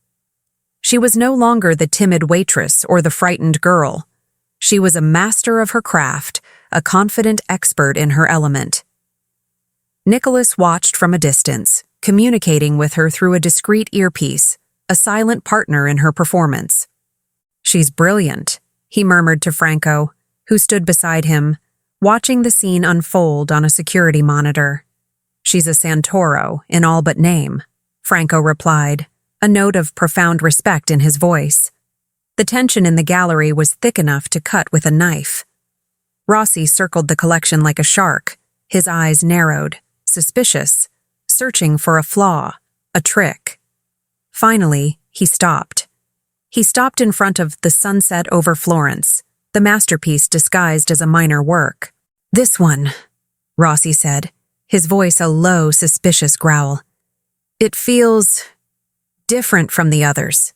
She was no longer the timid waitress or the frightened girl. She was a master of her craft, a confident expert in her element. Nicholas watched from a distance, communicating with her through a discreet earpiece, a silent partner in her performance. "She's brilliant," he murmured to Franco, who stood beside him, watching the scene unfold on a security monitor. "She's a Santoro, in all but name," Franco replied, a note of profound respect in his voice. The tension in the gallery was thick enough to cut with a knife. Rossi circled the collection like a shark, his eyes narrowed, suspicious, searching for a flaw, a trick. Finally, he stopped. He stopped in front of The Sunset Over Florence, the masterpiece disguised as a minor work. "This one," Rossi said, his voice a low, suspicious growl. "It feels different from the others."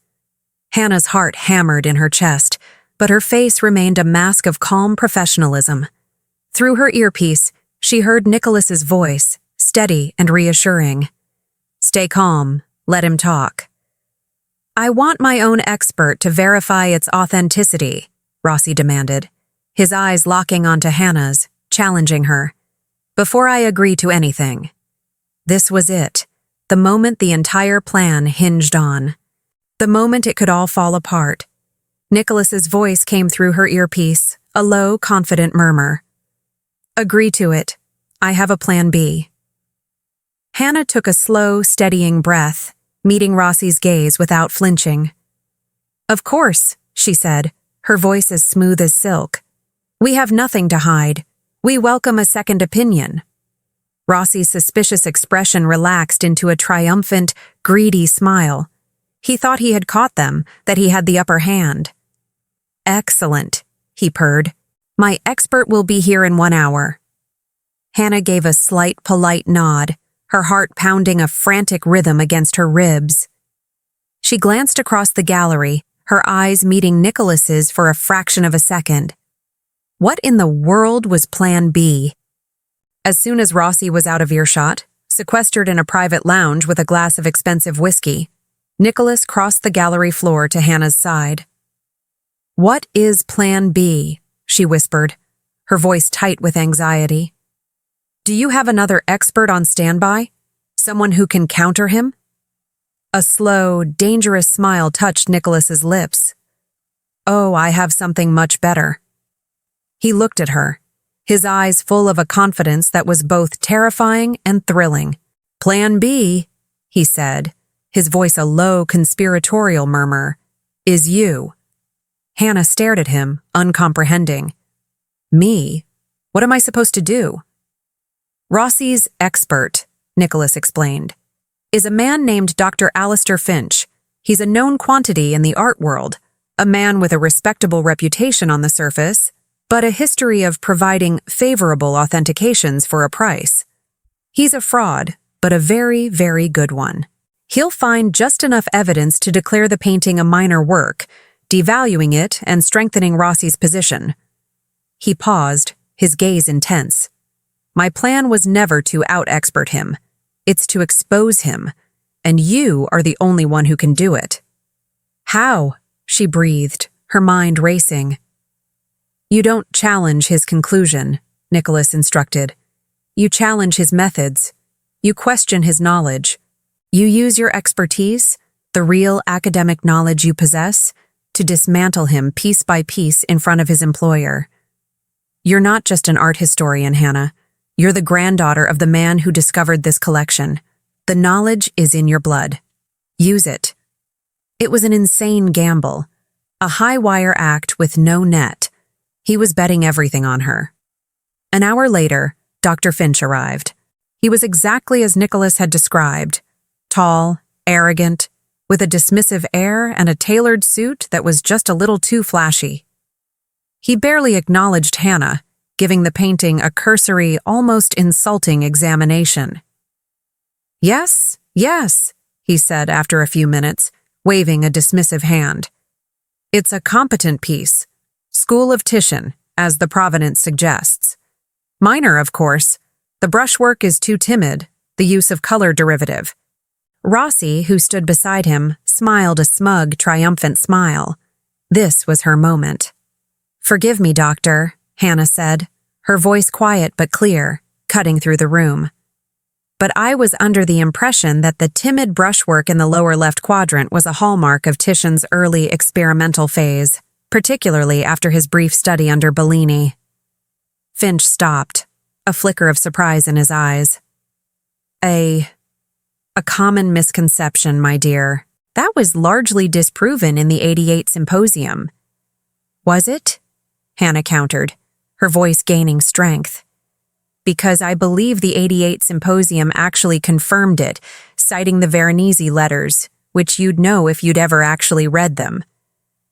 Hannah's heart hammered in her chest, but her face remained a mask of calm professionalism. Through her earpiece, she heard Nicholas's voice, steady and reassuring. "Stay calm. Let him talk." "I want my own expert to verify its authenticity," Rossi demanded, his eyes locking onto Hannah's, challenging her. "Before I agree to anything." This was it, the moment the entire plan hinged on. The moment it could all fall apart. Nicholas's voice came through her earpiece, a low, confident murmur. "Agree to it. I have a plan B." Hannah took a slow, steadying breath, meeting Rossi's gaze without flinching. "Of course," she said, her voice as smooth as silk. "We have nothing to hide. We welcome a second opinion." Rossi's suspicious expression relaxed into a triumphant, greedy smile. He thought he had caught them, that he had the upper hand. "Excellent," he purred. "My expert will be here in 1 hour." Hannah gave a slight, polite nod, her heart pounding a frantic rhythm against her ribs. She glanced across the gallery, her eyes meeting Nicholas's for a fraction of a second. What in the world was Plan B? As soon as Rossi was out of earshot, sequestered in a private lounge with a glass of expensive whiskey, Nicholas crossed the gallery floor to Hannah's side. "What is Plan B?" she whispered, her voice tight with anxiety. "Do you have another expert on standby? Someone who can counter him?" A slow, dangerous smile touched Nicholas's lips. "Oh, I have something much better." He looked at her, his eyes full of a confidence that was both terrifying and thrilling. "Plan B," he said, his voice a low, conspiratorial murmur, "is you." Hannah stared at him, uncomprehending. "Me? What am I supposed to do?" "Rossi's expert," Nicholas explained, "is a man named Dr. Alistair Finch. He's a known quantity in the art world, a man with a respectable reputation on the surface, but a history of providing favorable authentications for a price. He's a fraud, but a very, very good one. He'll find just enough evidence to declare the painting a minor work, devaluing it and strengthening Rossi's position." He paused, his gaze intense. "My plan was never to out-expert him. It's to expose him, and you are the only one who can do it." "How?" she breathed, her mind racing. "You don't challenge his conclusion," Nicholas instructed. "You challenge his methods. You question his knowledge. You use your expertise, the real academic knowledge you possess, to dismantle him piece by piece in front of his employer. You're not just an art historian, Hannah. You're the granddaughter of the man who discovered this collection. The knowledge is in your blood. Use it." It was an insane gamble, a high-wire act with no net. He was betting everything on her. An hour later, Dr. Finch arrived. He was exactly as Nicholas had described, tall, arrogant, with a dismissive air and a tailored suit that was just a little too flashy. He barely acknowledged Hannah, giving the painting a cursory, almost insulting examination. "Yes, yes," he said after a few minutes, waving a dismissive hand. "It's a competent piece. School of Titian, as the provenance suggests. Minor, of course. The brushwork is too timid, the use of color derivative." Rossi, who stood beside him, smiled a smug, triumphant smile. This was her moment. "Forgive me, Doctor," Hannah said, her voice quiet but clear, cutting through the room. "But I was under the impression that the timid brushwork in the lower left quadrant was a hallmark of Titian's early experimental phase, particularly after his brief study under Bellini." Finch stopped, a flicker of surprise in his eyes. A common misconception, my dear. That was largely disproven in the '88 symposium." "Was it?" Hannah countered, her voice gaining strength. "Because I believe the '88 symposium actually confirmed it, citing the Veronese letters, which you'd know if you'd ever actually read them.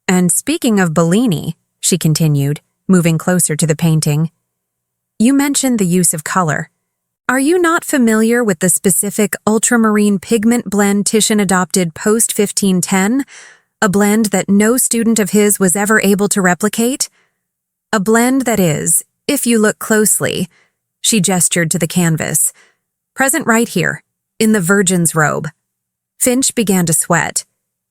And speaking of Bellini," she continued, moving closer to the painting, "you mentioned the use of color. Are you not familiar with the specific ultramarine pigment blend Titian adopted post-1510, a blend that no student of his was ever able to replicate? A blend that is, if you look closely," she gestured to the canvas, "present right here, in the Virgin's robe." Finch began to sweat.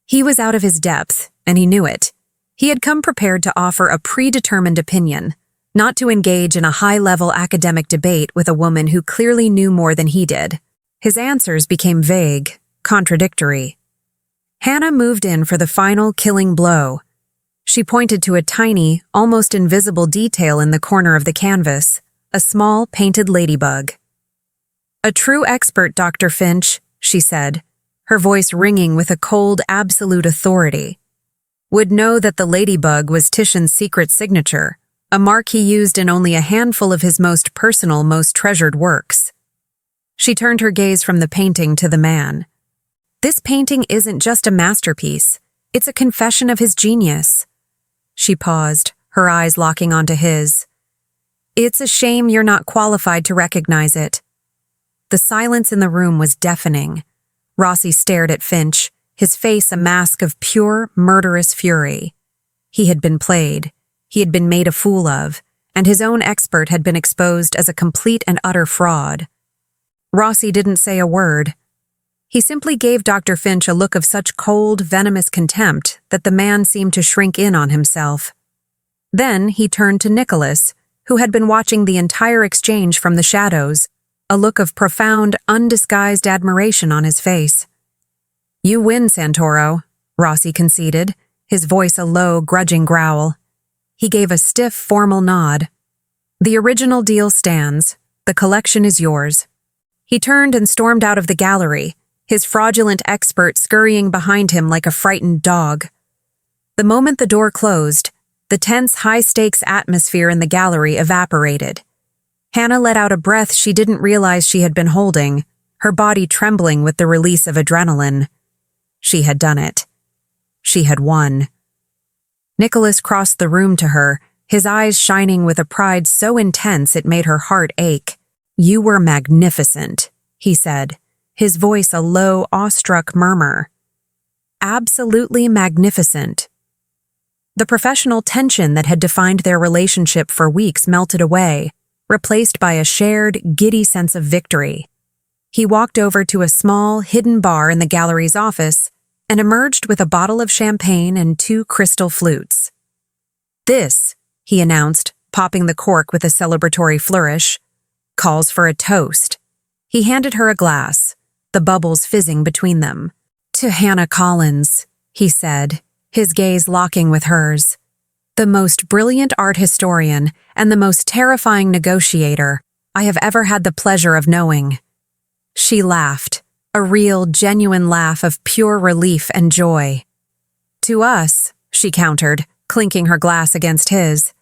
He was out of his depth, and he knew it. He had come prepared to offer a predetermined opinion, not to engage in a high-level academic debate with a woman who clearly knew more than he did. His answers became vague, contradictory. Hannah moved in for the final killing blow. She pointed to a tiny, almost invisible detail in the corner of the canvas, a small, painted ladybug. "A true expert, Dr. Finch," she said, her voice ringing with a cold, absolute authority, "would know that the ladybug was Titian's secret signature, a mark he used in only a handful of his most personal, most treasured works." She turned her gaze from the painting to the man. "This painting isn't just a masterpiece. It's a confession of his genius." She paused, her eyes locking onto his. "It's a shame you're not qualified to recognize it." The silence in the room was deafening. Rossi stared at Finch, his face a mask of pure, murderous fury. He had been played. He had been made a fool of, and his own expert had been exposed as a complete and utter fraud. Rossi didn't say a word. He simply gave Dr. Finch a look of such cold, venomous contempt that the man seemed to shrink in on himself. Then he turned to Nicholas, who had been watching the entire exchange from the shadows, a look of profound, undisguised admiration on his face. "You win, Santoro," Rossi conceded, his voice a low, grudging growl. He gave a stiff, formal nod. The original deal stands. The collection is yours. He turned and stormed out of the gallery, his fraudulent expert scurrying behind him like a frightened dog. The moment the door closed, the tense, high-stakes atmosphere in the gallery evaporated. Hannah let out a breath she didn't realize she had been holding, her body trembling with the release of adrenaline. She had done it. She had won. Nicholas crossed the room to her, his eyes shining with a pride so intense it made her heart ache. "You were magnificent," he said, his voice a low, awestruck murmur. Absolutely magnificent. The professional tension that had defined their relationship for weeks melted away, replaced by a shared, giddy sense of victory. He walked over to a small, hidden bar in the gallery's office and emerged with a bottle of champagne and 2 crystal flutes. "This," he announced, popping the cork with a celebratory flourish, "calls for a toast." He handed her a glass, the bubbles fizzing between them. "To Hannah Collins," he said, his gaze locking with hers. "The most brilliant art historian and the most terrifying negotiator I have ever had the pleasure of knowing." She laughed, a real, genuine laugh of pure relief and joy. "To us," she countered, clinking her glass against his.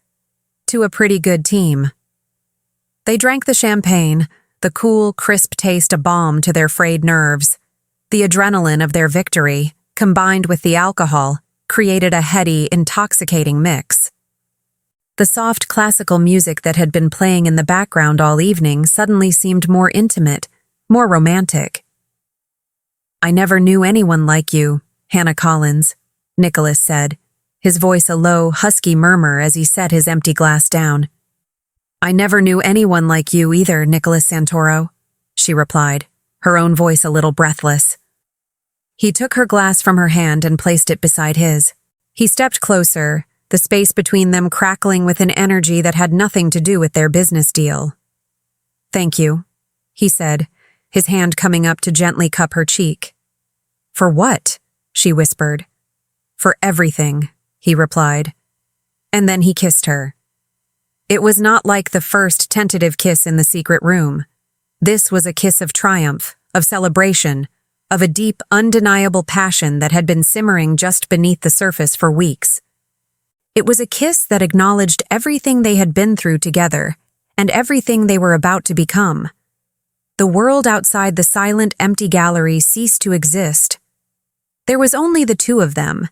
"To a pretty good team." They drank the champagne, the cool, crisp taste a balm to their frayed nerves. The adrenaline of their victory, combined with the alcohol, created a heady, intoxicating mix. The soft classical music that had been playing in the background all evening suddenly seemed more intimate, more romantic. "I never knew anyone like you, Hannah Collins," Nicholas said, his voice a low, husky murmur as he set his empty glass down. "I never knew anyone like you either, Nicholas Santoro," she replied, her own voice a little breathless. He took her glass from her hand and placed it beside his. He stepped closer, the space between them crackling with an energy that had nothing to do with their business deal. "Thank you," he said, his hand coming up to gently cup her cheek. "For what?" she whispered. "For everything," he replied. And then he kissed her. It was not like the first tentative kiss in the secret room. This was a kiss of triumph, of celebration, of a deep, undeniable passion that had been simmering just beneath the surface for weeks. It was a kiss that acknowledged everything they had been through together, and everything they were about to become. The world outside the silent, empty gallery ceased to exist. There was only the two of them,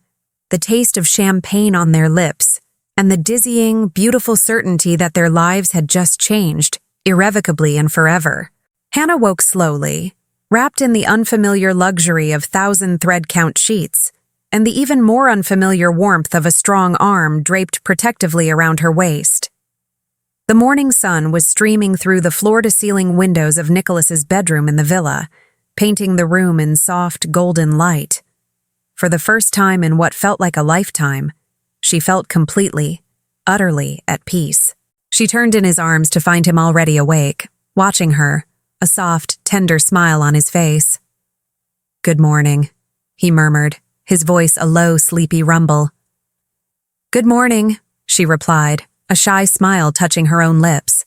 the taste of champagne on their lips, and the dizzying, beautiful certainty that their lives had just changed, irrevocably and forever. Hannah woke slowly, wrapped in the unfamiliar luxury of 1,000 thread-count sheets, and the even more unfamiliar warmth of a strong arm draped protectively around her waist. The morning sun was streaming through the floor-to-ceiling windows of Nicholas's bedroom in the villa, painting the room in soft, golden light. For the first time in what felt like a lifetime, she felt completely, utterly at peace. She turned in his arms to find him already awake, watching her, a soft, tender smile on his face. "Good morning," he murmured, his voice a low, sleepy rumble. "Good morning," she replied, a shy smile touching her own lips.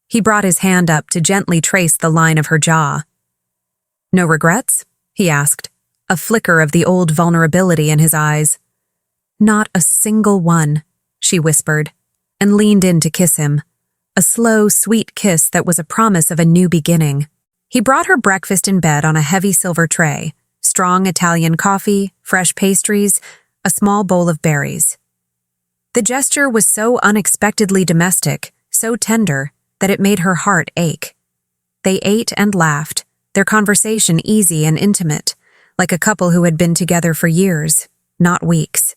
He brought his hand up to gently trace the line of her jaw. "No regrets?" he asked, a flicker of the old vulnerability in his eyes. "Not a single one," she whispered, and leaned in to kiss him, a slow, sweet kiss that was a promise of a new beginning. He brought her breakfast in bed on a heavy silver tray, strong Italian coffee, fresh pastries, a small bowl of berries. The gesture was so unexpectedly domestic, so tender, that it made her heart ache. They ate and laughed, their conversation easy and intimate, like a couple who had been together for years, not weeks.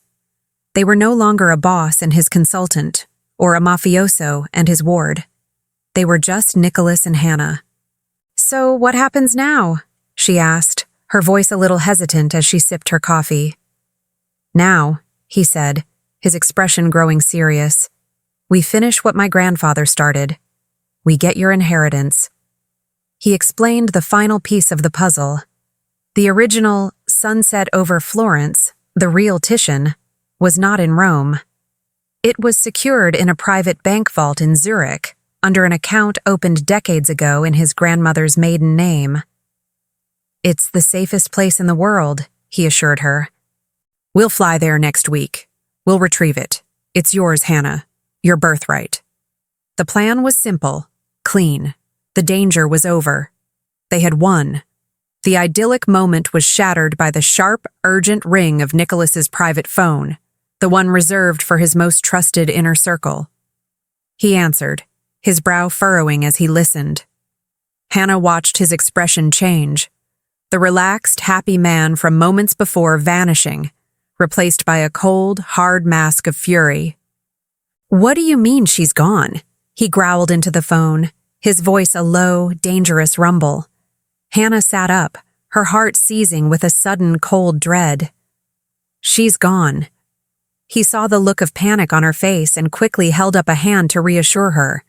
They were no longer a boss and his consultant, or a mafioso and his ward. They were just Nicholas and Hannah. "So what happens now?" she asked, her voice a little hesitant as she sipped her coffee. "Now," he said, his expression growing serious, "we finish what my grandfather started. We get your inheritance." He explained the final piece of the puzzle. The original Sunset over Florence, the real Titian, was not in Rome. It was secured in a private bank vault in Zurich, under an account opened decades ago in his grandmother's maiden name. "It's the safest place in the world," he assured her. "We'll fly there next week. We'll retrieve it. It's yours, Hannah. Your birthright." The plan was simple, clean. The danger was over. They had won. The idyllic moment was shattered by the sharp, urgent ring of Nicholas's private phone, the one reserved for his most trusted inner circle. He answered, his brow furrowing as he listened. Hannah watched his expression change, the relaxed, happy man from moments before vanishing, replaced by a cold, hard mask of fury. "What do you mean she's gone?" He growled into the phone, his voice a low, dangerous rumble. Hannah sat up, her heart seizing with a sudden cold dread. "She's gone." He saw the look of panic on her face and quickly held up a hand to reassure her.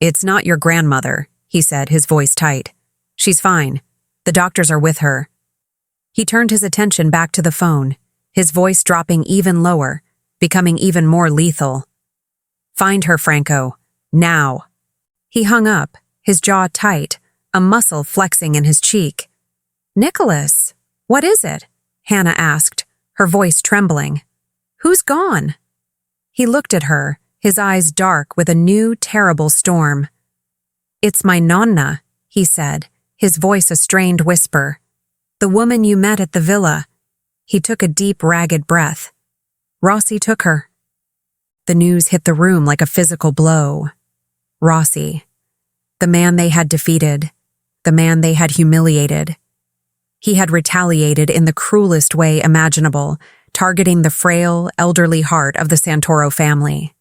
"It's not your grandmother," he said, his voice tight. "She's fine. The doctors are with her." He turned his attention back to the phone, his voice dropping even lower, becoming even more lethal. "Find her, Franco. Now." He hung up, his jaw tight, a muscle flexing in his cheek. "Nicholas, what is it?" Hannah asked, her voice trembling. "Who's gone?" He looked at her, his eyes dark with a new, terrible storm. "It's my nonna," he said, his voice a strained whisper. "The woman you met at the villa." He took a deep, ragged breath. "Rossi took her." The news hit the room like a physical blow. Rossi. The man they had defeated. The man they had humiliated. He had retaliated in the cruelest way imaginable, targeting the frail, elderly heart of the Santoro family.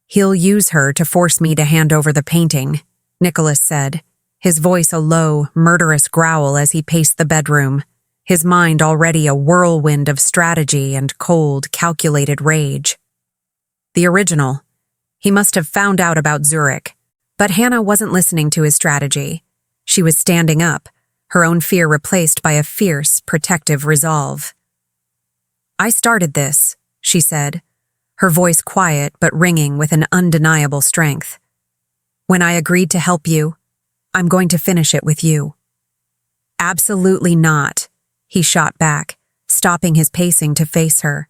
"He'll use her to force me to hand over the painting," Nicholas said, his voice a low, murderous growl as he paced the bedroom, his mind already a whirlwind of strategy and cold, calculated rage. The original. He must have found out about Zurich, but Hannah wasn't listening to his strategy. She was standing up, her own fear replaced by a fierce, protective resolve. "I started this," she said, her voice quiet but ringing with an undeniable strength. "When I agreed to help you, I'm going to finish it with you." "Absolutely not," he shot back, stopping his pacing to face her.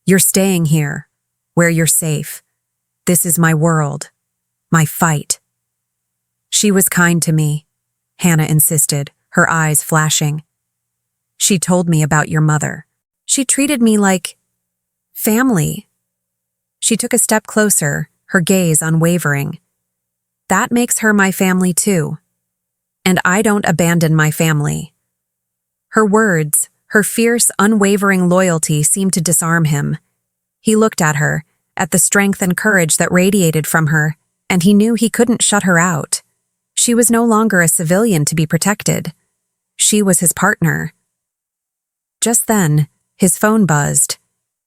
"You're staying here, where you're safe. This is my world, my fight." "She was kind to me," Hannah insisted, her eyes flashing. "She told me about your mother. She treated me like family." She took a step closer, her gaze unwavering. "That makes her my family too. And I don't abandon my family." Her words, her fierce, unwavering loyalty seemed to disarm him. He looked at her, at the strength and courage that radiated from her, and he knew he couldn't shut her out. She was no longer a civilian to be protected. She was his partner. Just then, his phone buzzed.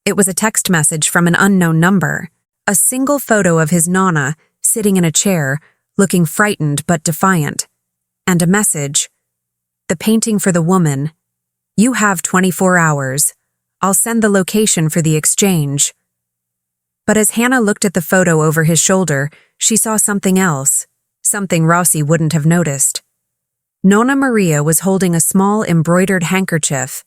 It was a text message from an unknown number, a single photo of his nonna sitting in a chair, looking frightened but defiant, and a message. "The painting for the woman. You have 24 hours. I'll send the location for the exchange." But as Hannah looked at the photo over his shoulder, she saw something else, something Rossi wouldn't have noticed. Nonna Maria was holding a small embroidered handkerchief,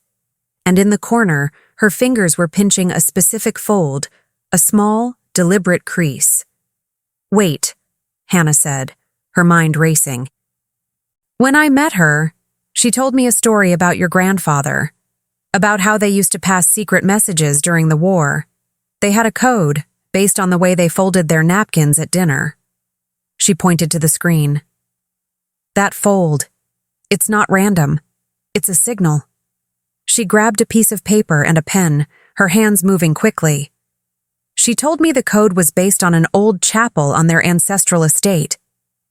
and in the corner, her fingers were pinching a specific fold, a small, deliberate crease. "Wait," Hannah said, her mind racing. "When I met her, she told me a story about your grandfather, about how they used to pass secret messages during the war. They had a code, based on the way they folded their napkins at dinner." She pointed to the screen. "That fold. It's not random. It's a signal." She grabbed a piece of paper and a pen, her hands moving quickly. "She told me the code was based on an old chapel on their ancestral estate.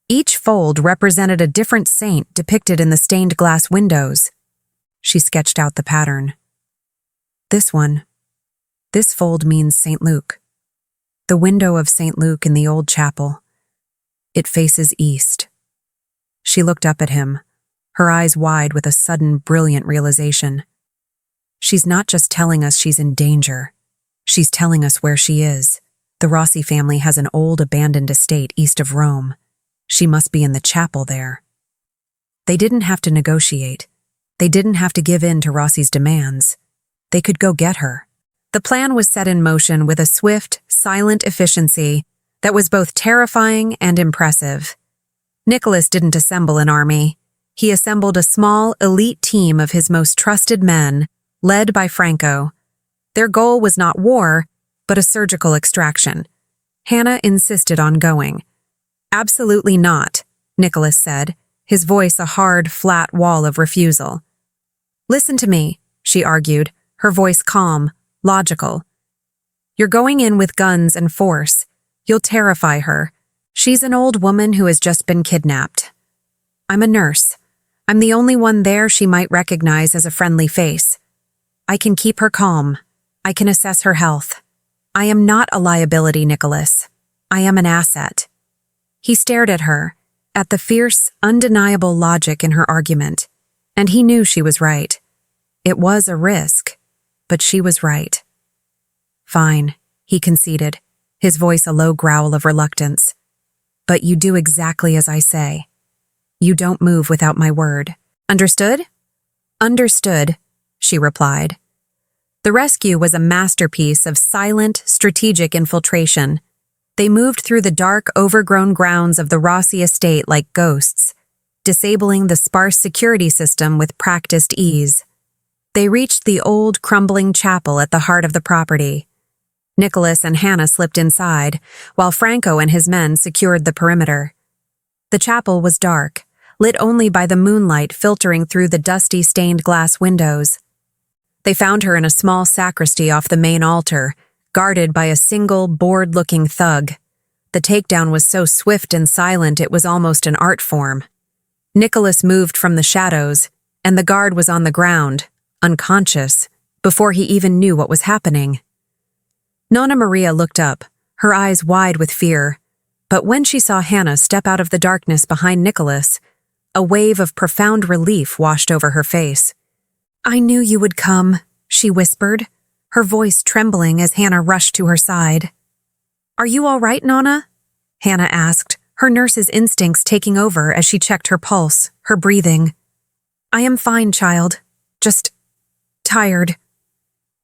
Each fold represented a different saint depicted in the stained glass windows." She sketched out the pattern. "This one. This fold means St. Luke. The window of St. Luke in the old chapel. It faces east." She looked up at him, her eyes wide with a sudden, brilliant realization. "She's not just telling us she's in danger. She's telling us where she is. The Rossi family has an old abandoned estate east of Rome. She must be in the chapel there. They didn't have to negotiate. They didn't have to give in to Rossi's demands. They could go get her. The plan was set in motion with a swift, silent efficiency that was both terrifying and impressive. Nicholas didn't assemble an army. He assembled a small, elite team of his most trusted men, led by Franco. Their goal was not war, but a surgical extraction. Hannah insisted on going. "Absolutely not," Nicholas said, his voice a hard, flat wall of refusal. "Listen to me," she argued, her voice calm, logical. "You're going in with guns and force. You'll terrify her. She's an old woman who has just been kidnapped. I'm a nurse. I'm the only one there she might recognize as a friendly face. I can keep her calm. I can assess her health. I am not a liability, Nicholas. I am an asset." He stared at her, at the fierce, undeniable logic in her argument, and he knew she was right. It was a risk, but she was right. "Fine," he conceded, his voice a low growl of reluctance. "But you do exactly as I say. You don't move without my word. Understood?" "Understood," she replied. The rescue was a masterpiece of silent, strategic infiltration. They moved through the dark, overgrown grounds of the Rossi estate like ghosts, disabling the sparse security system with practiced ease. They reached the old, crumbling chapel at the heart of the property. Nicholas and Hannah slipped inside, while Franco and his men secured the perimeter. The chapel was dark, lit only by the moonlight filtering through the dusty stained glass windows. They found her in a small sacristy off the main altar, guarded by a single, bored-looking thug. The takedown was so swift and silent it was almost an art form. Nicholas moved from the shadows, and the guard was on the ground, unconscious, before he even knew what was happening. Nonna Maria looked up, her eyes wide with fear, but when she saw Hannah step out of the darkness behind Nicholas, a wave of profound relief washed over her face. "I knew you would come," she whispered, her voice trembling as Hannah rushed to her side. "Are you all right, Nonna?" Hannah asked, her nurse's instincts taking over as she checked her pulse, her breathing. "I am fine, child. Just tired."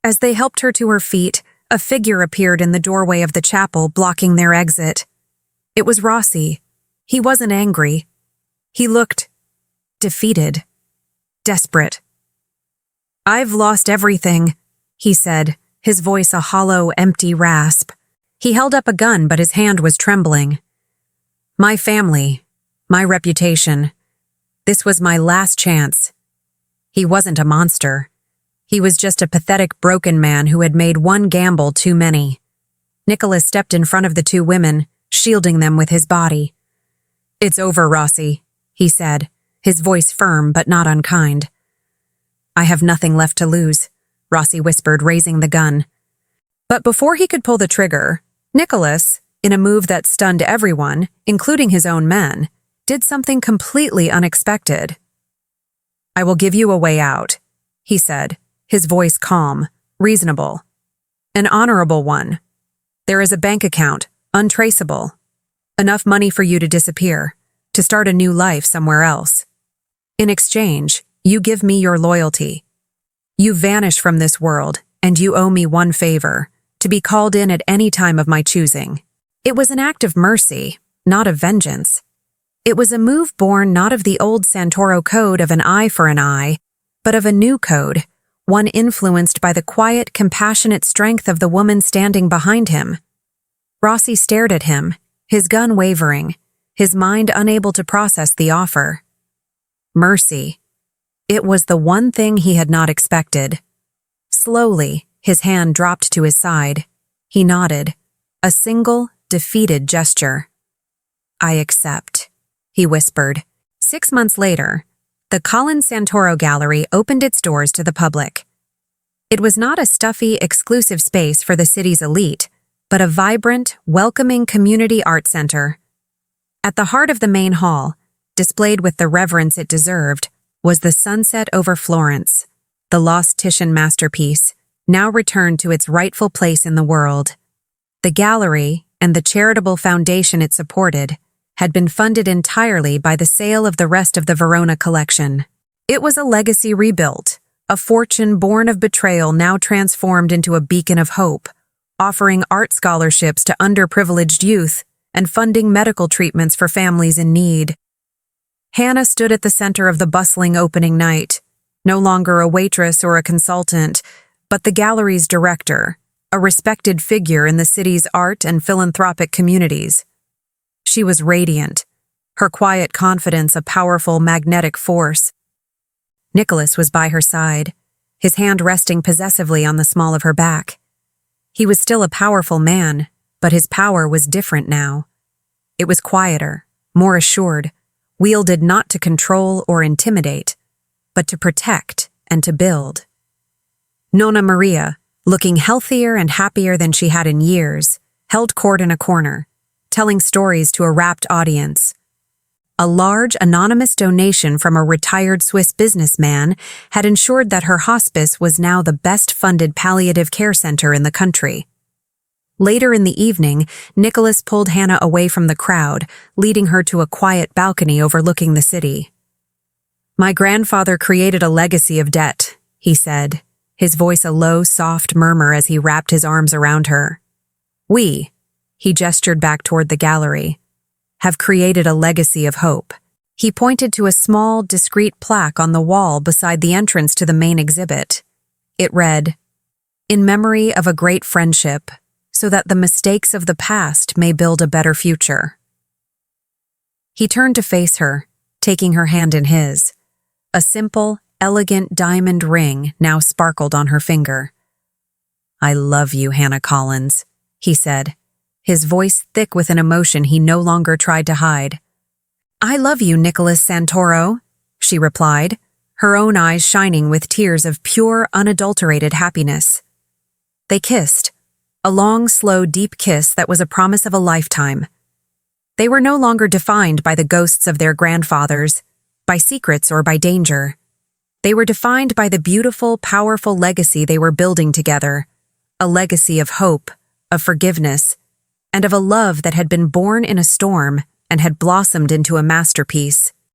As they helped her to her feet, a figure appeared in the doorway of the chapel, blocking their exit. It was Rossi. He wasn't angry. He looked defeated, desperate. "I've lost everything," he said, his voice a hollow, empty rasp. He held up a gun, but his hand was trembling. "My family, my reputation. This was my last chance." He wasn't a monster. He was just a pathetic, broken man who had made one gamble too many. Nicholas stepped in front of the two women, shielding them with his body. "It's over, Rossi," he said, his voice firm but not unkind. "I have nothing left to lose," Rossi whispered, raising the gun. But before he could pull the trigger, Nicholas, in a move that stunned everyone, including his own men, did something completely unexpected. "I will give you a way out," he said, his voice calm, reasonable. "An honorable one. There is a bank account, untraceable. Enough money for you to disappear, to start a new life somewhere else. In exchange, you give me your loyalty. You vanish from this world, and you owe me one favor, to be called in at any time of my choosing." It was an act of mercy, not of vengeance. It was a move born not of the old Santoro code of an eye for an eye, but of a new code, one influenced by the quiet, compassionate strength of the woman standing behind him. Rossi stared at him, his gun wavering, his mind unable to process the offer. Mercy. It was the one thing he had not expected. Slowly, his hand dropped to his side. He nodded, a single, defeated gesture. "I accept," he whispered. 6 months later, the Colin Santoro Gallery opened its doors to the public. It was not a stuffy, exclusive space for the city's elite, but a vibrant, welcoming community art center. At the heart of the main hall, displayed with the reverence it deserved, was the Sunset over Florence, the lost Titian masterpiece, now returned to its rightful place in the world. The gallery, and the charitable foundation it supported, had been funded entirely by the sale of the rest of the Verona collection. It was a legacy rebuilt, a fortune born of betrayal now transformed into a beacon of hope, offering art scholarships to underprivileged youth and funding medical treatments for families in need. Hannah stood at the center of the bustling opening night, no longer a waitress or a consultant, but the gallery's director, a respected figure in the city's art and philanthropic communities. She was radiant, her quiet confidence a powerful magnetic force. Nicholas was by her side, his hand resting possessively on the small of her back. He was still a powerful man, but his power was different now. It was quieter, more assured, wielded not to control or intimidate, but to protect and to build. Nonna Maria, looking healthier and happier than she had in years, held court in a corner, telling stories to a rapt audience. A large anonymous donation from a retired Swiss businessman had ensured that her hospice was now the best-funded palliative care center in the country. Later in the evening, Nicholas pulled Hannah away from the crowd, leading her to a quiet balcony overlooking the city. "My grandfather created a legacy of debt," he said, his voice a low, soft murmur as he wrapped his arms around her. "We," he gestured back toward the gallery, "have created a legacy of hope." He pointed to a small, discreet plaque on the wall beside the entrance to the main exhibit. It read, "In memory of a great friendship, so that the mistakes of the past may build a better future." He turned to face her, taking her hand in his. A simple, elegant diamond ring now sparkled on her finger. "I love you, Hannah Collins," he said, his voice thick with an emotion he no longer tried to hide. "I love you, Nicholas Santoro," she replied, her own eyes shining with tears of pure, unadulterated happiness. They kissed, a long, slow, deep kiss that was a promise of a lifetime. They were no longer defined by the ghosts of their grandfathers, by secrets or by danger. They were defined by the beautiful, powerful legacy they were building together, a legacy of hope, of forgiveness, and of a love that had been born in a storm and had blossomed into a masterpiece.